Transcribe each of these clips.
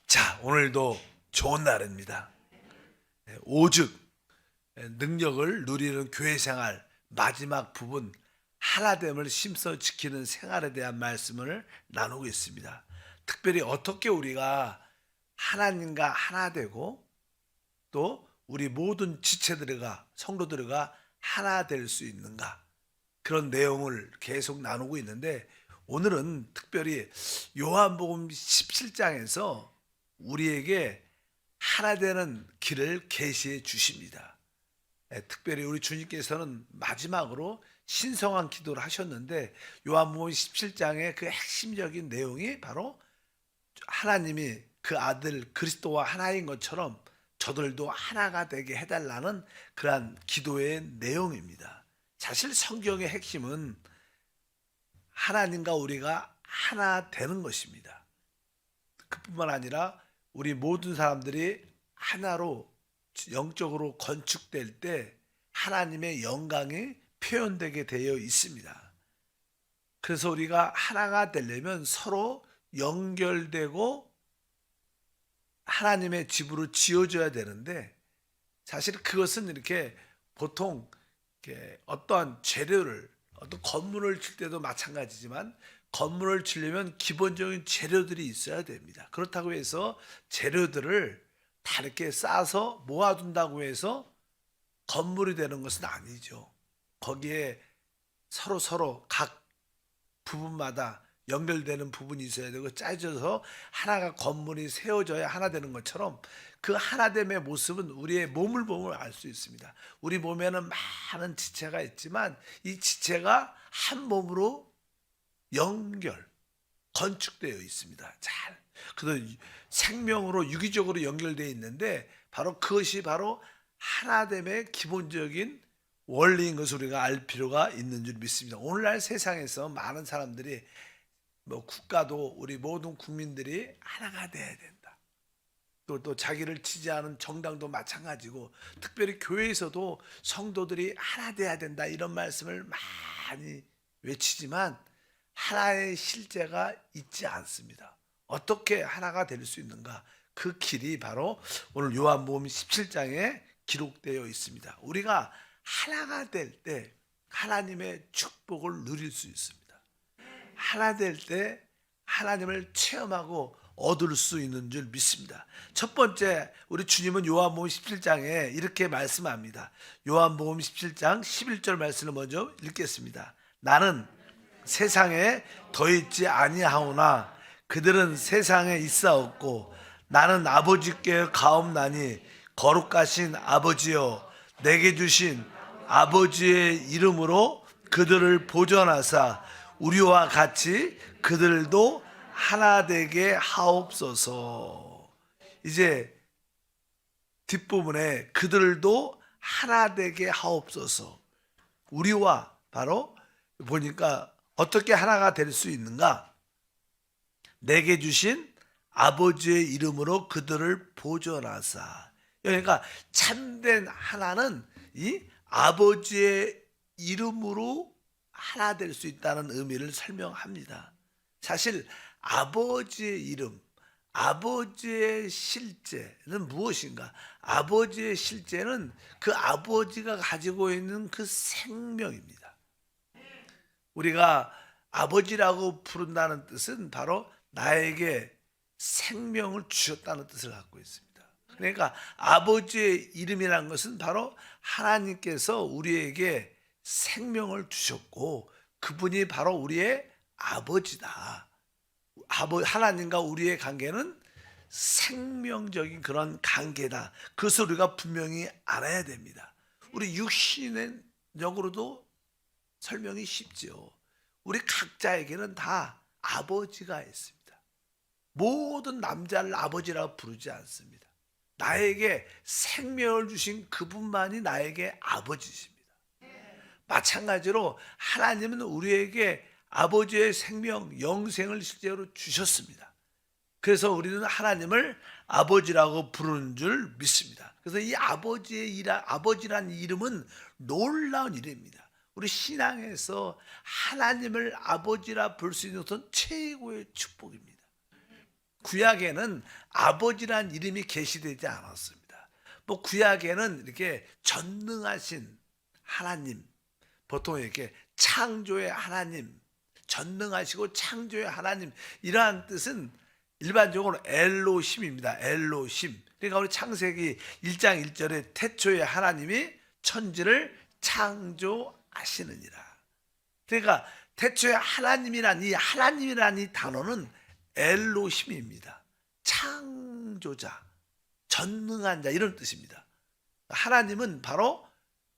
자, 오늘도 좋은 날입니다. 오직 능력을 누리는 교회 생활 마지막 부분 하나됨을 심써 지키는 생활에 대한 말씀을 나누고 있습니다. 특별히 어떻게 우리가 하나님과 하나 되고 또 우리 모든 지체들과 성도들과 하나 될 수 있는가, 그런 내용을 계속 나누고 있는데, 오늘은 특별히 요한복음 17장에서 우리에게 하나 되는 길을 계시해 주십니다. 특별히 우리 주님께서는 마지막으로 신성한 기도를 하셨는데, 요한복음 17장의 그 핵심적인 내용이 바로 하나님이 그 아들 그리스도와 하나인 것처럼 저들도 하나가 되게 해달라는 그러한 기도의 내용입니다. 사실 성경의 핵심은 하나님과 우리가 하나 되는 것입니다. 그뿐만 아니라 우리 모든 사람들이 하나로 영적으로 건축될 때 하나님의 영광이 표현되게 되어 있습니다. 그래서 우리가 하나가 되려면 서로 연결되고 하나님의 집으로 지어져야 되는데, 사실 그것은 이렇게 보통 이렇게 어떠한 재료를, 어떤 건물을 칠 때도 마찬가지지만, 건물을 치려면 기본적인 재료들이 있어야 됩니다. 그렇다고 해서 재료들을 다 이렇게 싸서 모아둔다고 해서 건물이 되는 것은 아니죠. 거기에 서로 각 부분마다 연결되는 부분이 있어야 되고 짜져서 하나가 건물이 세워져야 하나 되는 것처럼, 그 하나됨의 모습은 우리의 몸을 보면 알 수 있습니다. 우리 몸에는 많은 지체가 있지만 이 지체가 한 몸으로 건축되어 있습니다. 잘. 그래서 생명으로 유기적으로 연결되어 있는데, 바로 그것이 바로 하나됨의 기본적인 원리인 것을 우리가 알 필요가 있는 줄 믿습니다. 오늘날 세상에서 많은 사람들이, 국가도 우리 모든 국민들이 하나가 돼야 된다. 또 자기를 지지하는 정당도 마찬가지고, 특별히 교회에서도 성도들이 하나 돼야 된다 이런 말씀을 많이 외치지만 하나의 실제가 있지 않습니다. 어떻게 하나가 될 수 있는가? 그 길이 바로 오늘 요한복음 17장에 기록되어 있습니다. 우리가 하나가 될 때 하나님의 축복을 누릴 수 있습니다. 하나 될 때 하나님을 체험하고 얻을 수 있는 줄 믿습니다. 첫 번째, 우리 주님은 요한복음 17장에 이렇게 말씀합니다. 요한복음 17장 11절 말씀을 먼저 읽겠습니다. 나는 세상에 더 있지 아니하오나 그들은 세상에 있사옵고 나는 아버지께 가옵나니 거룩하신 아버지여, 내게 주신 아버지의 이름으로 그들을 보존하사 우리와 같이 그들도 하나 되게 하옵소서. 이제 뒷부분에 그들도 하나 되게 하옵소서. 우리와 바로 보니까 어떻게 하나가 될 수 있는가? 내게 주신 아버지의 이름으로 그들을 보존하사. 그러니까 참된 하나는 이 아버지의 이름으로 하나 될 수 있다는 의미를 설명합니다. 사실 아버지의 이름, 아버지의 실제는 무엇인가? 아버지의 실제는 그 아버지가 가지고 있는 그 생명입니다. 우리가 아버지라고 부른다는 뜻은 바로 나에게 생명을 주셨다는 뜻을 갖고 있습니다. 그러니까 아버지의 이름이라는 것은 바로 하나님께서 우리에게 생명을 주셨고 그분이 바로 우리의 아버지다. 하나님과 우리의 관계는 생명적인 그런 관계다. 그것을 우리가 분명히 알아야 됩니다. 우리 육신적으로도 설명이 쉽죠. 우리 각자에게는 다 아버지가 있습니다. 모든 남자를 아버지라고 부르지 않습니다. 나에게 생명을 주신 그분만이 나에게 아버지십니다. 마찬가지로 하나님은 우리에게 아버지의 생명, 영생을 실제로 주셨습니다. 그래서 우리는 하나님을 아버지라고 부르는 줄 믿습니다. 그래서 이 아버지란 이름은 놀라운 이름입니다. 우리 신앙에서 하나님을 아버지라 부를 수 있는 것은 최고의 축복입니다. 구약에는 아버지란 이름이 계시되지 않았습니다. 뭐 구약에는 이렇게 전능하신 하나님, 보통 이렇게 창조의 하나님, 전능하시고 창조의 하나님, 이러한 뜻은 일반적으로 엘로힘입니다. 엘로힘. 그러니까 우리 창세기 1장 1절에 태초에 하나님이 천지를 창조하시느니라. 그러니까 태초에 하나님이란 이 단어는 엘로힘입니다. 창조자, 전능한 자, 이런 뜻입니다. 하나님은 바로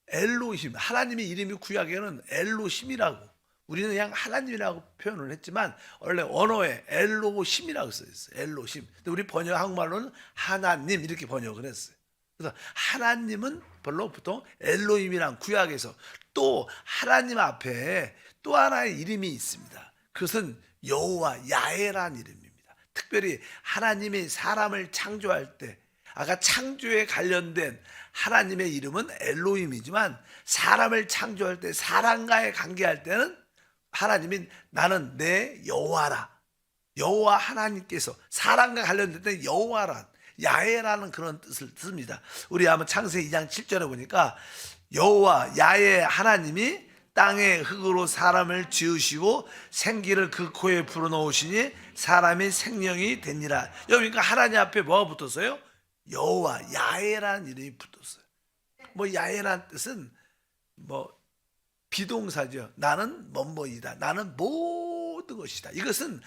엘로힘, 하나님의 이름이 구약에는 엘로힘이라고, 우리는 그냥 하나님이라고 표현을 했지만 원래 언어에 엘로힘이라고 써 있어요. 엘로힘. 근데 우리 번역 한국말로는 하나님 이렇게 번역을 했어요. 그래서 하나님은 별로 보통 엘로힘이란 구약에서 또 하나님 앞에 또 하나의 이름이 있습니다. 그것은 여호와 야훼라는 이름입니다. 특별히 하나님이 사람을 창조할 때, 아까 창조에 관련된 하나님의 이름은 엘로힘이지만 사람을 창조할 때, 사람과의 관계할 때는 하나님이 나는 내 여호와라. 여호와 하나님께서 사람과 관련될 때 여호와란, 야훼라는 그런 뜻을 씁니다. 우리 한번 창세기 2장 7절에 보니까 여호와 야훼 하나님이 땅의 흙으로 사람을 지으시고 생기를 그 코에 불어넣으시니 사람이 생명이 되니라. 여기 그러니까 하나님 앞에 뭐가 붙었어요? 여호와 야훼라는 이름이 붙었어요. 뭐 야훼라는 뜻은 뭐 비동사죠. 나는 뭐뭐이다. 나는 모든 것이다. 이것은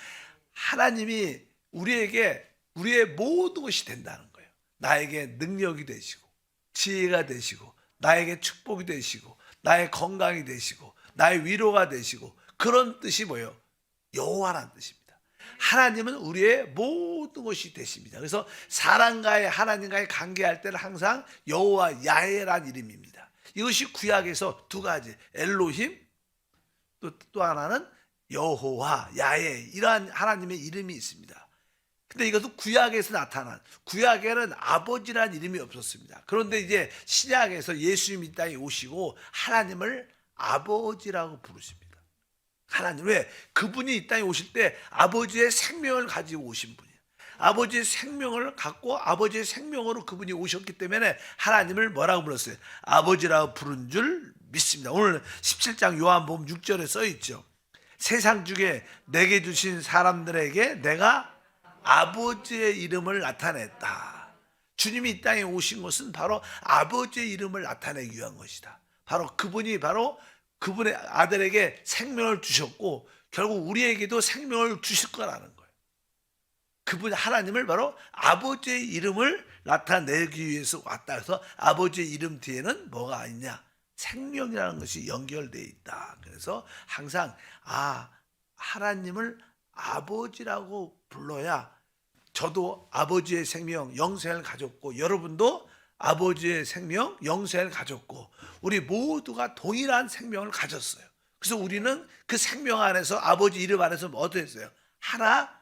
하나님이 우리에게 우리의 모든 것이 된다는 거예요. 나에게 능력이 되시고 지혜가 되시고 나에게 축복이 되시고 나의 건강이 되시고 나의 위로가 되시고, 그런 뜻이 뭐예요? 여호와라는 뜻입니다. 하나님은 우리의 모든 것이 되십니다. 그래서 사람과의 하나님과의 관계할 때는 항상 여호와 야훼라는 이름입니다. 이것이 구약에서 두 가지, 엘로힘, 또 하나는 여호와 야훼, 이러한 하나님의 이름이 있습니다. 근데 이것도 구약에서 나타난, 구약에는 아버지라는 이름이 없었습니다. 그런데 이제 신약에서 예수님이 이 땅에 오시고 하나님을 아버지라고 부르십니다. 하나님, 왜? 그분이 이 땅에 오실 때 아버지의 생명을 가지고 오신 분이에요. 아버지의 생명을 갖고 아버지의 생명으로 그분이 오셨기 때문에 하나님을 뭐라고 불렀어요? 아버지라고 부른 줄 믿습니다. 오늘 17장 요한복음 6절에 써 있죠. 세상 중에 내게 주신 사람들에게 내가 아버지의 이름을 나타냈다. 주님이 이 땅에 오신 것은 바로 아버지의 이름을 나타내기 위한 것이다. 바로 그분이 바로 그분의 아들에게 생명을 주셨고 결국 우리에게도 생명을 주실 거라는 거예요. 그분 하나님을 바로 아버지의 이름을 나타내기 위해서 왔다. 그래서 아버지의 이름 뒤에는 뭐가 있냐? 생명이라는 것이 연결되어 있다. 그래서 항상 하나님을 아버지라고 불러야 저도 아버지의 생명 영생을 가졌고 여러분도 아버지의 생명 영생을 가졌고 우리 모두가 동일한 생명을 가졌어요. 그래서 우리는 그 생명 안에서 아버지 이름 안에서 뭐 어땠어요? 하나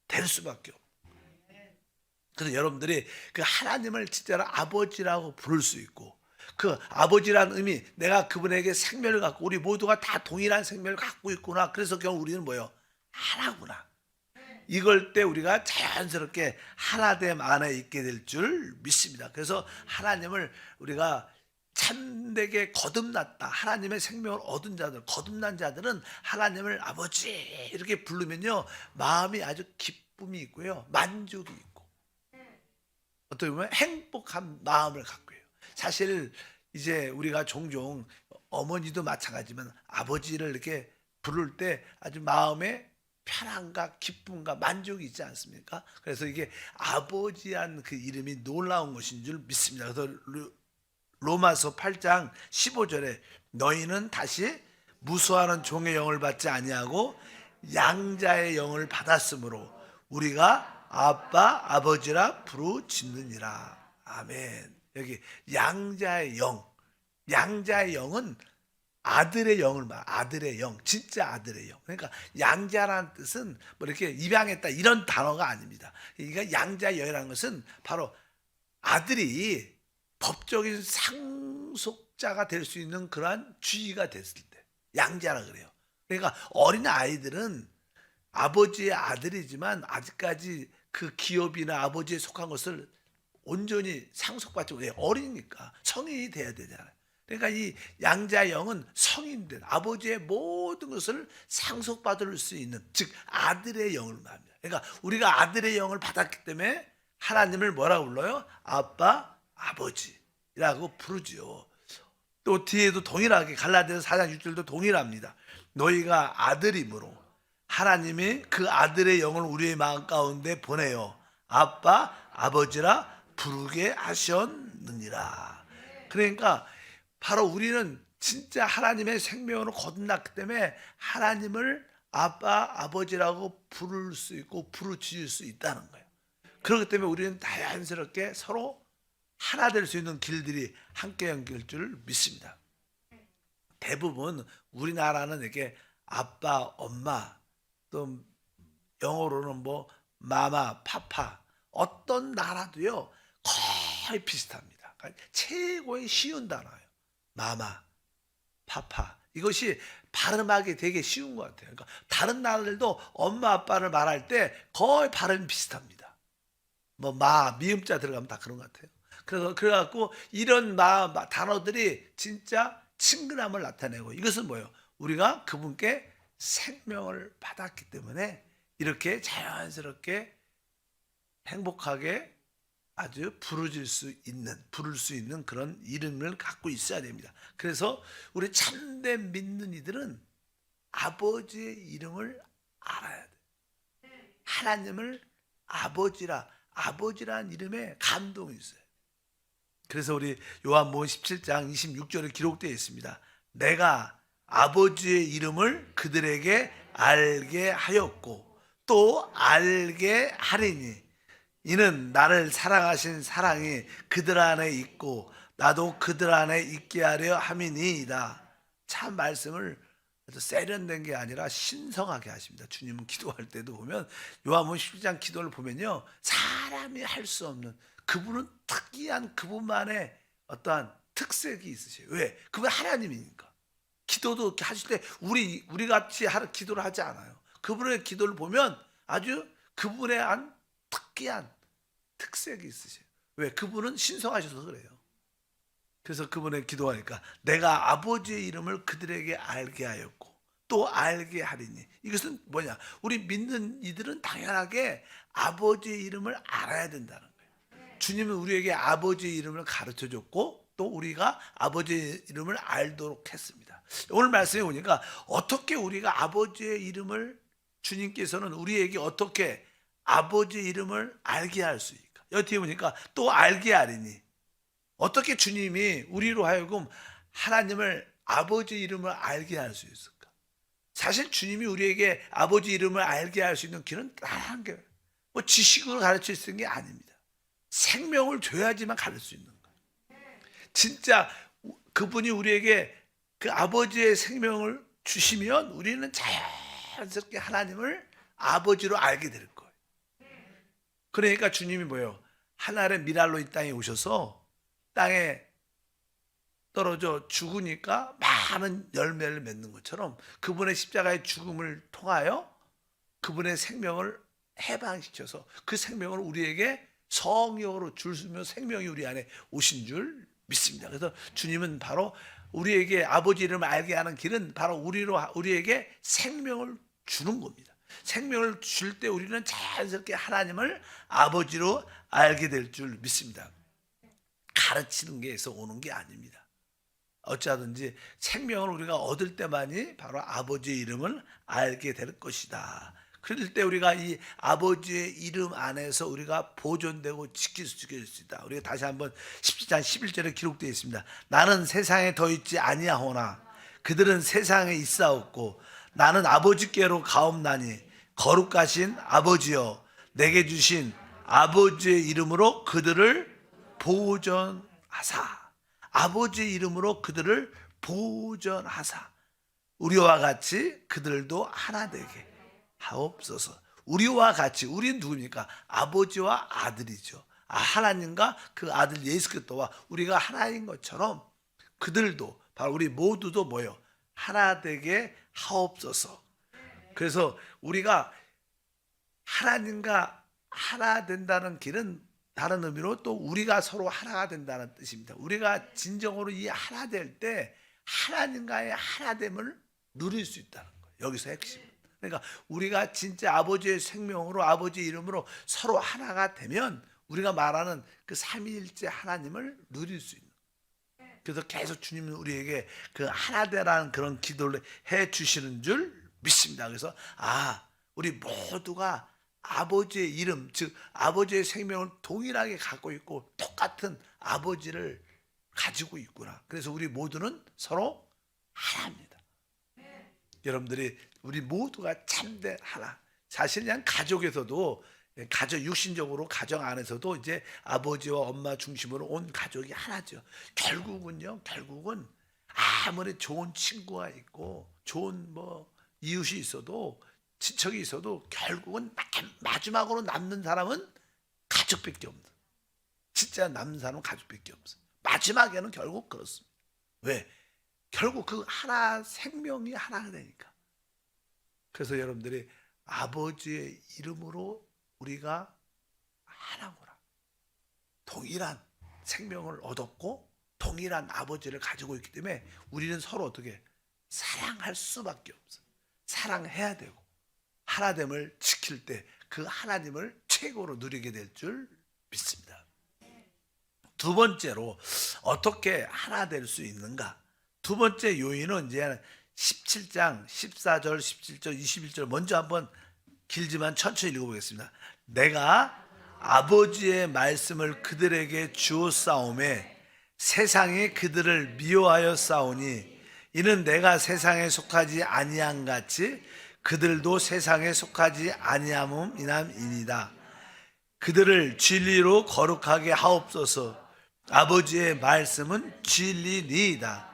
될 수밖에 없어요. 그래서 여러분들이 그 하나님을 진짜로 아버지라고 부를 수 있고 그 아버지라는 의미, 내가 그분에게 생명을 갖고 우리 모두가 다 동일한 생명을 갖고 있구나. 그래서 결국 우리는 뭐예요? 하나구나. 이걸 때 우리가 자연스럽게 하나됨 안에 있게 될 줄 믿습니다. 그래서 하나님을 우리가 참되게 거듭났다, 하나님의 생명을 얻은 자들, 거듭난 자들은 하나님을 아버지 이렇게 부르면요 마음이 아주 기쁨이 있고요 만족이 있고 어떻게 보면 행복한 마음을 갖고 해요. 사실 이제 우리가 종종 어머니도 마찬가지지만 아버지를 이렇게 부를 때 아주 마음에 편안과 기쁨과 만족이 있지 않습니까? 그래서 이게 아버지란 그 이름이 놀라운 것인 줄 믿습니다. 그래서 로마서 8장 15절에 너희는 다시 무수하는 종의 영을 받지 아니하고 양자의 영을 받았으므로 우리가 아빠 아버지라 부르짖느니라. 아멘. 여기 양자의 영, 양자의 영은 아들의 영을 말, 아들의 영, 진짜 아들의 영. 그러니까 양자라는 뜻은 뭐 이렇게 입양했다 이런 단어가 아닙니다. 그러니까 양자의 영이라는 것은 바로 아들이 법적인 상속자가 될 수 있는 그러한 주의가 됐을 때 양자라 그래요. 그러니까 어린 아이들은 아버지의 아들이지만 아직까지 그 기업이나 아버지에 속한 것을 온전히 상속받지 못해. 어리니까 성인이 돼야 되잖아요. 그러니까 이 양자 영은 성인된 아버지의 모든 것을 상속받을 수 있는, 즉 아들의 영을 말합니다. 그러니까 우리가 아들의 영을 받았기 때문에 하나님을 뭐라고 불러요? 아빠, 아버지라고 부르지요. 또 뒤에도 동일하게 갈라디아서 4장 6절도 동일합니다. 너희가 아들이므로 하나님이 그 아들의 영을 우리의 마음 가운데 보내요 아빠, 아버지라 부르게 하셨느니라. 그러니까 바로 우리는 진짜 하나님의 생명으로 거듭났기 때문에 하나님을 아빠, 아버지라고 부를 수 있고 부르짖을 수 있다는 거예요. 그렇기 때문에 우리는 자연스럽게 서로 하나 될 수 있는 길들이 함께 연결될 줄 믿습니다. 대부분 우리나라는 이렇게 아빠, 엄마, 또 영어로는 뭐 마마, 파파, 어떤 나라도요 거의 비슷합니다. 그러니까 최고의 쉬운 단어예요. 마마, 파파. 이것이 발음하기 되게 쉬운 것 같아요. 그러니까 다른 나라들도 엄마 아빠를 말할 때 거의 발음이 비슷합니다. 뭐 미음자 들어가면 다 그런 것 같아요. 그래갖고 이런 단어들이 진짜 친근함을 나타내고, 이것은 뭐예요? 우리가 그분께 생명을 받았기 때문에 이렇게 자연스럽게 행복하게 아주 부를 수 있는 그런 이름을 갖고 있어야 됩니다. 그래서 우리 참된 믿는 이들은 아버지의 이름을 알아야 돼요. 하나님을 아버지라는 이름에 감동이 있어요. 그래서 우리 요한복음 17장 26절에 기록되어 있습니다. 내가 아버지의 이름을 그들에게 알게 하였고 또 알게 하리니 이는 나를 사랑하신 사랑이 그들 안에 있고 나도 그들 안에 있게 하려 함이니이다. 참 말씀을 세련된 게 아니라 신성하게 하십니다. 주님은 기도할 때도 보면 요한복음 17장 기도를 보면요, 사람이 할 수 없는, 그분은 특이한 그분만의 어떠한 특색이 있으세요. 왜? 그분 하나님이니까. 기도도 이렇게 하실 때 우리 같이 기도를 하지 않아요. 그분의 기도를 보면 아주 그분의 한 특이한 특색이 있으세요. 왜? 그분은 신성하셔서 그래요. 그래서 그분의 기도하니까 내가 아버지의 이름을 그들에게 알게 하였고 또 알게 하리니, 이것은 뭐냐? 우리 믿는 이들은 당연하게 아버지의 이름을 알아야 된다는 거예요. 주님은 우리에게 아버지의 이름을 가르쳐 줬고 또 우리가 아버지의 이름을 알도록 했습니다. 오늘 말씀에 보니까 어떻게 우리가 아버지의 이름을, 주님께서는 우리에게 어떻게 아버지의 이름을 알게 할 수 있을까? 여기 보니까 또 알게 하리니, 어떻게 주님이 우리로 하여금 하나님을 아버지 이름을 알게 할 수 있을까? 사실 주님이 우리에게 아버지 이름을 알게 할 수 있는 길은 딱 한 개, 뭐 지식으로 가르칠 수 있는 게 아닙니다. 생명을 줘야지만 가르칠 수 있는 거예요. 진짜 그분이 우리에게 그 아버지의 생명을 주시면 우리는 자연스럽게 하나님을 아버지로 알게 될 거예요. 그러니까 주님이 뭐예요? 하늘의 미랄로 이 땅에 오셔서 땅에 떨어져 죽으니까 많은 열매를 맺는 것처럼 그분의 십자가의 죽음을 통하여 그분의 생명을 해방시켜서 그 생명을 우리에게 성령으로 주시며 생명이 우리 안에 오신 줄 믿습니다. 그래서 주님은 바로 우리에게 아버지 이름을 알게 하는 길은 바로 우리에게 생명을 주는 겁니다. 생명을 줄 때 우리는 자연스럽게 하나님을 아버지로 알게 될 줄 믿습니다. 가르치는 게에서 오는 게 아닙니다. 어찌하든지 생명을 우리가 얻을 때만이 바로 아버지의 이름을 알게 될 것이다. 그럴 때 우리가 이 아버지의 이름 안에서 우리가 보존되고 지킬 수 있다. 우리가 다시 한번 17장 11절에 기록되어 있습니다. 나는 세상에 더 있지 아니하오나 그들은 세상에 있사옵고 나는 아버지께로 가옵나니 거룩하신 아버지여 내게 주신 아버지의 이름으로 그들을 보존하사. 아버지의 이름으로 그들을 보존하사 우리와 같이 그들도 하나 되게 하옵소서. 우리와 같이, 우리는 누굽니까? 아버지와 아들이죠. 하나님과 그 아들 예수 그리스도와 우리가 하나인 것처럼 그들도, 바로 우리 모두도 뭐예요? 하나 되게 하옵소서. 그래서 우리가 하나님과 하나 된다는 길은 다른 의미로 또 우리가 서로 하나가 된다는 뜻입니다. 우리가 진정으로 이 하나 될 때 하나님과의 하나됨을 누릴 수 있다는 거예요. 여기서 핵심. 그러니까 우리가 진짜 아버지의 생명으로 아버지 이름으로 서로 하나가 되면 우리가 말하는 그 삼위일체 하나님을 누릴 수 있는. 그래서 계속 주님은 우리에게 그 하나되라는 그런 기도를 해 주시는 줄 믿습니다. 그래서 우리 모두가 아버지의 이름, 즉 아버지의 생명을 동일하게 갖고 있고 똑같은 아버지를 가지고 있구나. 그래서 우리 모두는 서로 하나입니다. 여러분들이 우리 모두가 참된 하나. 사실 그냥 가족에서도 가족 육신적으로 가정 안에서도 이제 아버지와 엄마 중심으로 온 가족이 하나죠. 결국은 아무리 좋은 친구가 있고 좋은 이웃이 있어도 친척이 있어도 결국은 마지막으로 남는 사람은 가족밖에 없는. 진짜 남는 사람은 가족밖에 없어. 마지막에는 결국 그렇습니다. 왜? 결국 그 하나 생명이 하나가 되니까. 그래서 여러분들이 아버지의 이름으로 우리가 하나구나. 동일한 생명을 얻었고 동일한 아버지를 가지고 있기 때문에 우리는 서로 어떻게 사랑할 수밖에 없어. 사랑해야 되고 하나됨을 지킬 때 그 하나님을 최고로 누리게 될 줄 믿습니다. 두 번째로 어떻게 하나 될 수 있는가? 두 번째 요인은 이제 17장 14절 17절 21절 먼저 한번 길지만 천천히 읽어보겠습니다. 내가 아버지의 말씀을 그들에게 주었사오매 세상이 그들을 미워하여 싸우니 이는 내가 세상에 속하지 아니한 같이 그들도 세상에 속하지 아니함이니이다. 그들을 진리로 거룩하게 하옵소서. 아버지의 말씀은 진리니이다.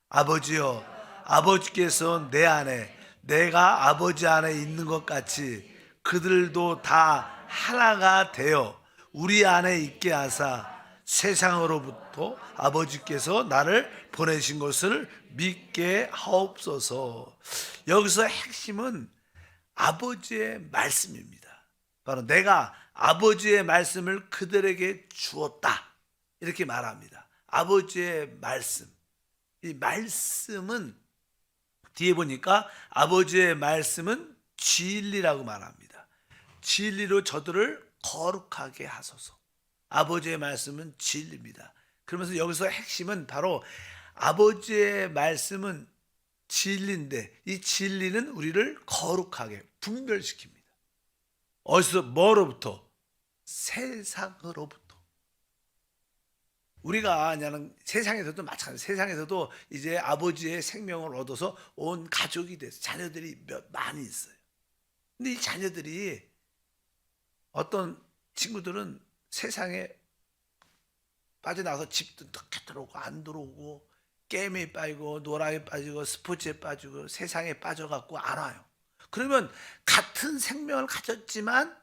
아버지여, 아버지께서 내 안에 내가 아버지 안에 있는 것 같이 그들도 다 하나가 되어 우리 안에 있게 하사 세상으로부터 아버지께서 나를 보내신 것을 믿게 하옵소서. 여기서 핵심은 아버지의 말씀입니다. 바로 내가 아버지의 말씀을 그들에게 주었다. 이렇게 말합니다. 아버지의 말씀. 이 말씀은 뒤에 보니까 아버지의 말씀은 진리라고 말합니다. 진리로 저들을 거룩하게 하소서. 아버지의 말씀은 진리입니다. 그러면서 여기서 핵심은 바로 아버지의 말씀은 진리인데 이 진리는 우리를 거룩하게 분별시킵니다. 어디서 뭐로부터? 세상으로부터. 우리가 그냥 세상에서도 마찬가지. 세상에서도 이제 아버지의 생명을 얻어서 온 가족이 돼서 자녀들이 많이 있어요. 근데 이 자녀들이 어떤 친구들은 세상에 빠져나가서 집도 늦게 들어오고 안 들어오고 게임에 빠지고 노랑에 빠지고 스포츠에 빠지고 세상에 빠져갖고 안 와요. 그러면 같은 생명을 가졌지만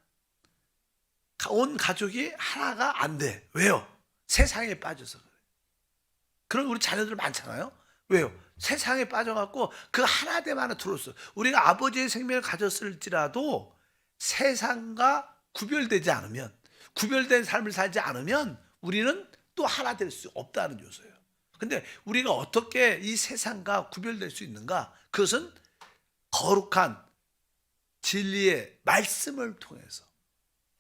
온 가족이 하나가 안 돼. 왜요? 세상에 빠져서 그래요. 그런 우리 자녀들 많잖아요. 왜요? 세상에 빠져갖고 그 하나됨 안에 들어왔어. 우리가 아버지의 생명을 가졌을지라도 세상과 구별되지 않으면 구별된 삶을 살지 않으면 우리는 또 하나 될 수 없다는 요소예요. 근데 우리가 어떻게 이 세상과 구별될 수 있는가? 그것은 거룩한 진리의 말씀을 통해서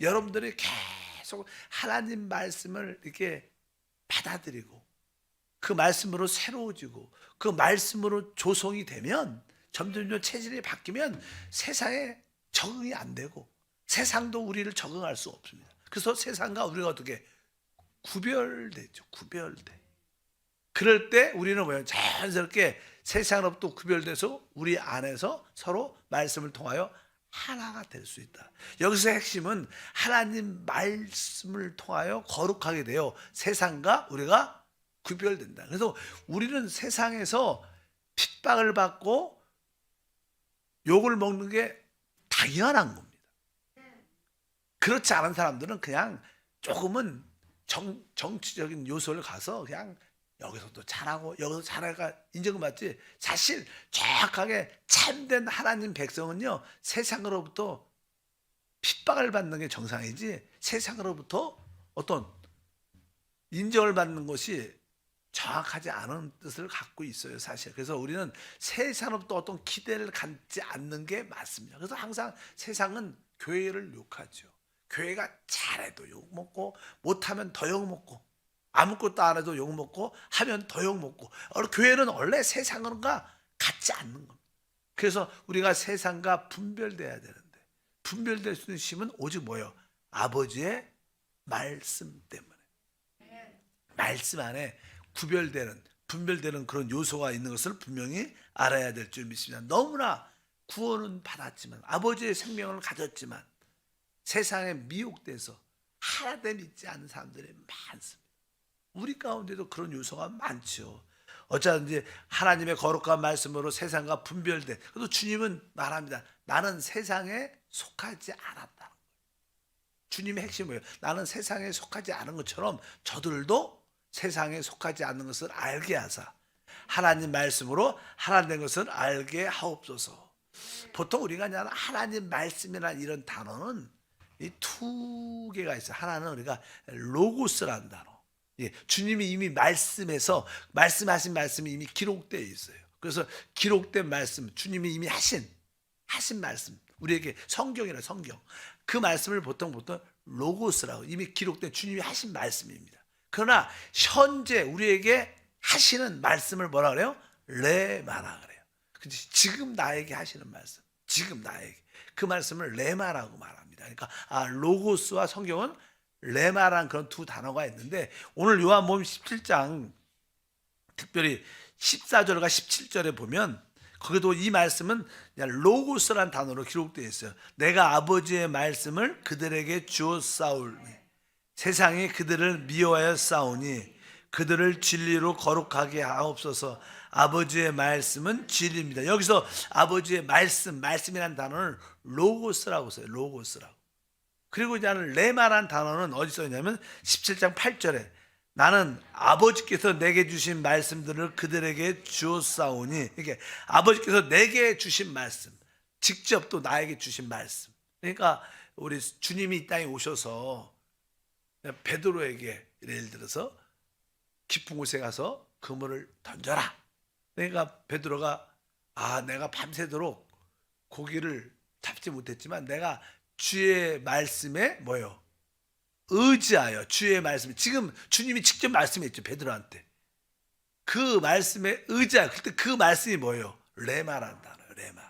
여러분들이 계속 하나님 말씀을 이렇게 받아들이고 그 말씀으로 새로워지고 그 말씀으로 조성이 되면 점점 체질이 바뀌면 세상에 적응이 안 되고 세상도 우리를 적응할 수 없습니다. 그래서 세상과 우리가 어떻게 구별되죠. 구별돼. 그럴 때 우리는 뭐예요? 자연스럽게 세상으로부터 구별돼서 우리 안에서 서로 말씀을 통하여 하나가 될 수 있다. 여기서 핵심은 하나님 말씀을 통하여 거룩하게 되어 세상과 우리가 구별된다. 그래서 우리는 세상에서 핍박을 받고 욕을 먹는 게 당연한 겁니다. 그렇지 않은 사람들은 그냥 조금은 정치적인 요소를 가서 그냥 여기서도 잘하고 여기서 잘하니까 인정을 받지. 사실 정확하게 참된 하나님 백성은요 세상으로부터 핍박을 받는 게 정상이지 세상으로부터 어떤 인정을 받는 것이 정확하지 않은 뜻을 갖고 있어요, 사실. 그래서 우리는 세상으로부터 어떤 기대를 갖지 않는 게 맞습니다. 그래서 항상 세상은 교회를 욕하죠. 교회가 잘해도 욕먹고 못하면 더 욕먹고 아무것도 안 해도 욕먹고 하면 더 욕먹고 교회는 원래 세상과 같지 않는 겁니다. 그래서 우리가 세상과 분별돼야 되는데 분별될 수 있는 힘은 오직 뭐예요? 아버지의 말씀 때문에. 말씀 안에 분별되는 그런 요소가 있는 것을 분명히 알아야 될 줄 믿습니다. 너무나 구원은 받았지만 아버지의 생명을 가졌지만 세상에 미혹돼서 하나됨 믿지 않는 사람들이 많습니다. 우리 가운데도 그런 요소가 많죠. 어쩌든지 하나님의 거룩한 말씀으로 세상과 분별돼. 그래도 주님은 말합니다. 나는 세상에 속하지 않았다는 거예요. 주님의 핵심이 뭐예요? 나는 세상에 속하지 않은 것처럼 저들도 세상에 속하지 않는 것을 알게 하사 하나님 말씀으로 하나 된 것을 알게 하옵소서. 보통 우리가 그냥 하나님 말씀이라는 이런 단어는 이 두 개가 있어요. 하나는 우리가 로고스라는 단어. 예, 주님이 이미 말씀하신 말씀이 이미 기록되어 있어요. 그래서 기록된 말씀, 주님이 이미 하신 말씀, 우리에게 성경이라 성경. 그 말씀을 보통 로고스라고 이미 기록된 주님이 하신 말씀입니다. 그러나 현재 우리에게 하시는 말씀을 뭐라 그래요? 레마라 그래요. 지금 나에게 하시는 말씀, 지금 나에게 그 말씀을 레마라고 말합니다. 그러니까 로고스와 성경은 레마라는 그런 두 단어가 있는데 오늘 요한복음 17장 특별히 14절과 17절에 보면 거기도 이 말씀은 그냥 로고스라는 단어로 기록되어 있어요. 내가 아버지의 말씀을 그들에게 주었사오니 세상이 그들을 미워하여 싸우니 그들을 진리로 거룩하게 하옵소서. 아버지의 말씀은 진리입니다. 여기서 아버지의 말씀이라는 단어를 로고스라고 써요. 로고스라고. 그리고 이제 레마라는 단어는 어디 써있냐면 17장 8절에 나는 아버지께서 내게 주신 말씀들을 그들에게 주었사오니, 이게 아버지께서 내게 주신 말씀, 직접 또 나에게 주신 말씀. 그러니까 우리 주님이 이 땅에 오셔서 베드로에게 예를 들어서 깊은 곳에 가서 그물을 던져라. 그러니까 베드로가 내가 밤새도록 고기를 잡지 못했지만 내가 주의 말씀에 뭐요? 의지하여 주의 말씀. 지금 주님이 직접 말씀했죠, 베드로한테. 그 말씀에 의지하여. 그때 그 말씀이 뭐예요? 레마라는 단어예요. 레마.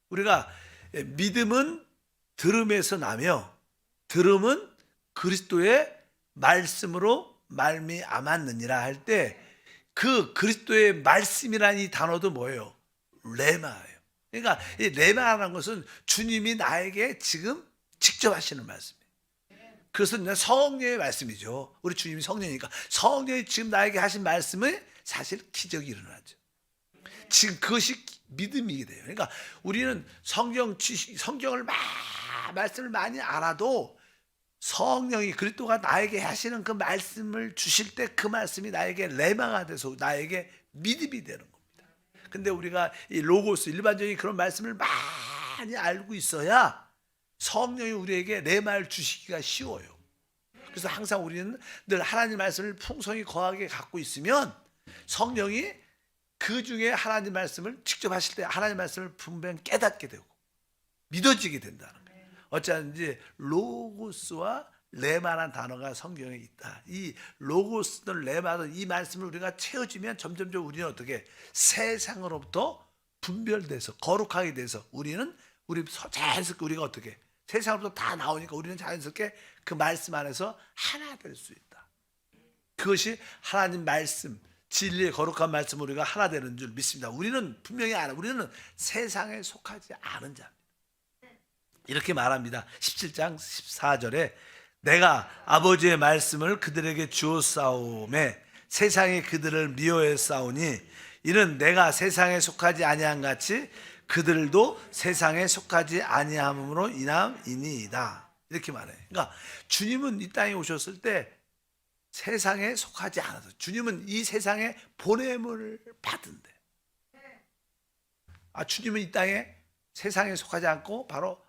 우리가 믿음은 들음에서 나며 들음은 그리스도의 말씀으로 말미암았느니라 할 때 그 그리스도의 말씀이라는 이 단어도 뭐예요? 레마예요. 그러니까 이 레마라는 것은 주님이 나에게 지금 직접 하시는 말씀이에요. 그래서 그냥 성령의 말씀이죠. 우리 주님이 성령이니까 성령이 지금 나에게 하신 말씀은 사실 기적이 일어나죠. 지금 그것이 믿음이 돼요. 그러니까 우리는 성경을 말씀을 많이 알아도 성령이 그리스도가 나에게 하시는 그 말씀을 주실 때 그 말씀이 나에게 레마가 돼서 나에게 믿음이 되는 겁니다. 근데 우리가 이 로고스 일반적인 그런 말씀을 많이 알고 있어야 성령이 우리에게 레마를 주시기가 쉬워요. 그래서 항상 우리는 늘 하나님 말씀을 풍성히 거하게 갖고 있으면 성령이 그 중에 하나님 말씀을 직접 하실 때 하나님 말씀을 분명히 깨닫게 되고 믿어지게 된다는 거예요. 어쩌든지 로고스와 레마라는 단어가 성경에 있다. 이 로고스든 레마든 이 말씀을 우리가 채워지면 점점점 우리는 어떻게 세상으로부터 분별돼서 거룩하게 돼서 우리 자연스럽게 우리가 어떻게 세상으로부터 다 나오니까 우리는 자연스럽게 그 말씀 안에서 하나 될 수 있다. 그것이 하나님 말씀, 진리의 거룩한 말씀 우리가 하나 되는 줄 믿습니다. 우리는 분명히 알아. 우리는 세상에 속하지 않은 자입니다. 이렇게 말합니다. 17장 14절에 내가 아버지의 말씀을 그들에게 주었사오매 세상이 그들을 미워했사오니 이는 내가 세상에 속하지 아니한 같이 그들도 세상에 속하지 아니함으로 인함이니이다. 이렇게 말해요. 그러니까 주님은 이 땅에 오셨을 때 세상에 속하지 않아서 주님은 이 세상에 보냄을 받은대. 주님은 이 땅에 세상에 속하지 않고 바로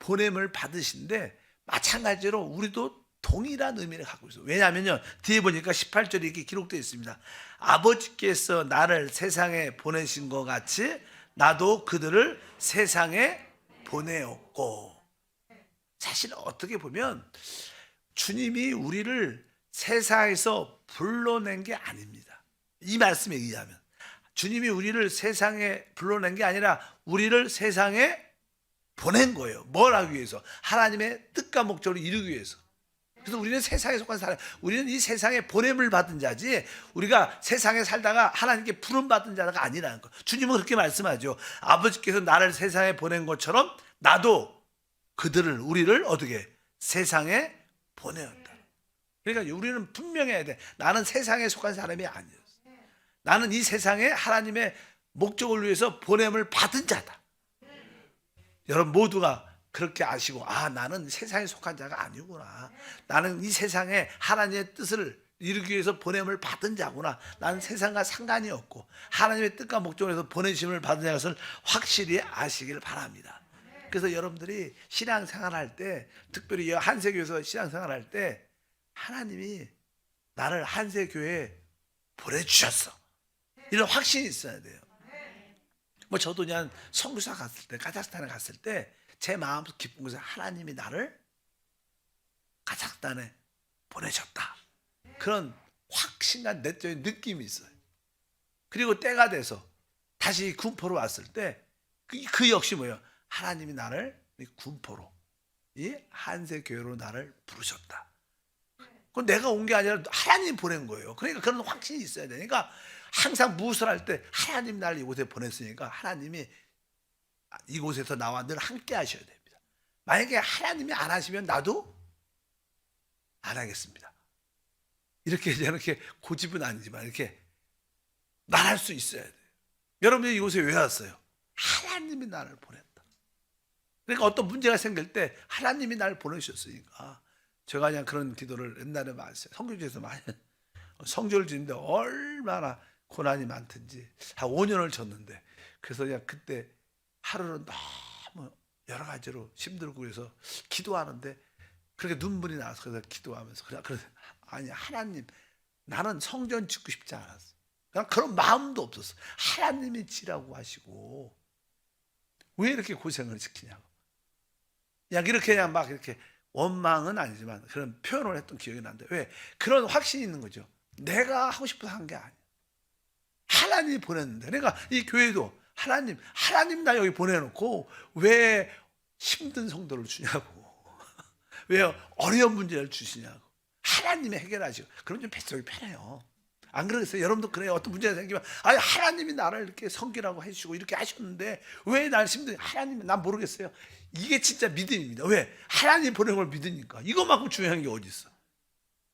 보냄을 받으신데 마찬가지로 우리도 동일한 의미를 갖고 있어요. 왜냐하면요, 뒤에 보니까 18절에 이렇게 기록되어 있습니다. 아버지께서 나를 세상에 보내신 것 같이 나도 그들을 세상에 보내었고. 사실 어떻게 보면 주님이 우리를 세상에서 불러낸 게 아닙니다. 이 말씀에 의하면 주님이 우리를 세상에 불러낸 게 아니라 우리를 세상에 보낸 거예요. 뭘 하기 위해서? 하나님의 뜻과 목적을 이루기 위해서. 그래서 우리는 세상에 속한 사람, 우리는 이 세상에 보냄을 받은 자지 우리가 세상에 살다가 하나님께 부름 받은 자가 아니라는 거. 주님은 그렇게 말씀하죠. 아버지께서 나를 세상에 보낸 것처럼 나도 그들을, 우리를 어떻게 세상에 보내었다. 그러니까 우리는 분명해야 돼. 나는 세상에 속한 사람이 아니었어. 나는 이 세상에 하나님의 목적을 위해서 보냄을 받은 자다. 여러분 모두가 그렇게 아시고, 아, 나는 세상에 속한 자가 아니구나. 나는 이 세상에 하나님의 뜻을 이루기 위해서 보냄을 받은 자구나. 나는 세상과 상관이 없고 하나님의 뜻과 목적을 위해서 보내심을 받은 자것을 확실히 아시길 바랍니다. 그래서 여러분들이 신앙생활할 때, 특별히 한세교에서 신앙생활할 때 하나님이 나를 한세교회에 보내주셨어, 이런 확신이 있어야 돼요. 뭐 저도 그냥 선교사 갔을 때, 카자흐스탄에 갔을 때 제 마음속 기쁜 것은 하나님이 나를 카자흐스탄에 보내셨다, 그런 확신과 내적인 느낌이 있어요. 그리고 때가 돼서 다시 군포로 왔을 때 그 역시 뭐예요? 하나님이 나를 군포로, 이 한세교회로 나를 부르셨다. 그건 내가 온 게 아니라 하나님이 보낸 거예요. 그러니까 그런 확신이 있어야 되니까 항상 무엇을 할 때 하나님이 나를 이곳에 보냈으니까 하나님이 이곳에서 나와 늘 함께 하셔야 됩니다. 만약에 하나님이 안 하시면 나도 안 하겠습니다. 이렇게 저렇게 고집은 아니지만 이렇게 말할 수 있어야 돼요. 여러분이 이곳에 왜 왔어요? 하나님이 나를 보냈다. 그러니까 어떤 문제가 생길 때 하나님이 나를 보내셨으니까. 제가 그냥 그런 기도를 옛날에 많이 했어요. 성교지에서 많이 성조를 지는데 얼마나 고난이 많든지 한 5년을 졌는데, 그래서 그냥 그때 하루는 너무 여러 가지로 힘들고 그래서 기도하는데 그렇게 눈물이 나서 그래서 기도하면서 그래 아니 하나님, 나는 성전 짓고 싶지 않았어. 그냥 그런 마음도 없었어. 하나님이 지라고 하시고 왜 이렇게 고생을 시키냐고. 그냥 이렇게 그냥 막 이렇게 원망은 아니지만 그런 표현을 했던 기억이 나는데, 왜? 그런 확신이 있는 거죠. 내가 하고 싶어서 한 게 아니야. 하나님이 보냈는데. 그러니까 이 교회도 하나님 나 여기 보내놓고 왜 힘든 성도를 주냐고. 왜 어려운 문제를 주시냐고. 하나님이 해결하시고. 그럼 좀 뱃속이 편해요. 안 그러겠어요? 여러분도 그래요. 어떤 문제가 생기면 아니 하나님이 나를 이렇게 섬기라고 해주시고 이렇게 하셨는데 왜 날 힘든, 하나님은 난 모르겠어요. 이게 진짜 믿음입니다. 왜? 하나님 보낸 걸 믿으니까. 이것만큼 중요한 게 어디 있어?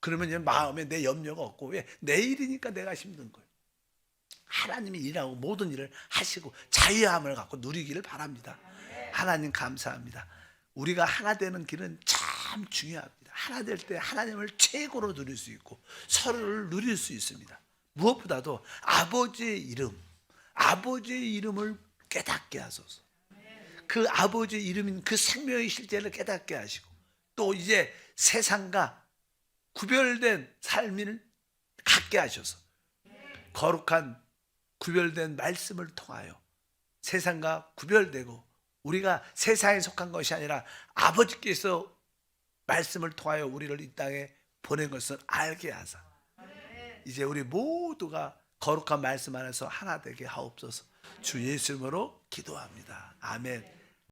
그러면 마음에 내 염려가 없고, 왜? 내 일이니까 내가 힘든 거예요. 하나님이 일하고 모든 일을 하시고 자유함을 갖고 누리기를 바랍니다. 하나님 감사합니다. 우리가 하나 되는 길은 참 중요합니다. 하나 될 때 하나님을 최고로 누릴 수 있고 서로를 누릴 수 있습니다. 무엇보다도 아버지의 이름을 깨닫게 하소서. 그 아버지의 이름인 그 생명의 실제를 깨닫게 하시고, 또 이제 세상과 구별된 삶을 갖게 하셔서 거룩한 구별된 말씀을 통하여 세상과 구별되고 우리가 세상에 속한 것이 아니라 아버지께서 말씀을 통하여 우리를 이 땅에 보낸 것을 알게 하사 이제 우리 모두가 거룩한 말씀 안에서 하나 되게 하옵소서. 주 예수 이름으로 기도합니다. 아멘.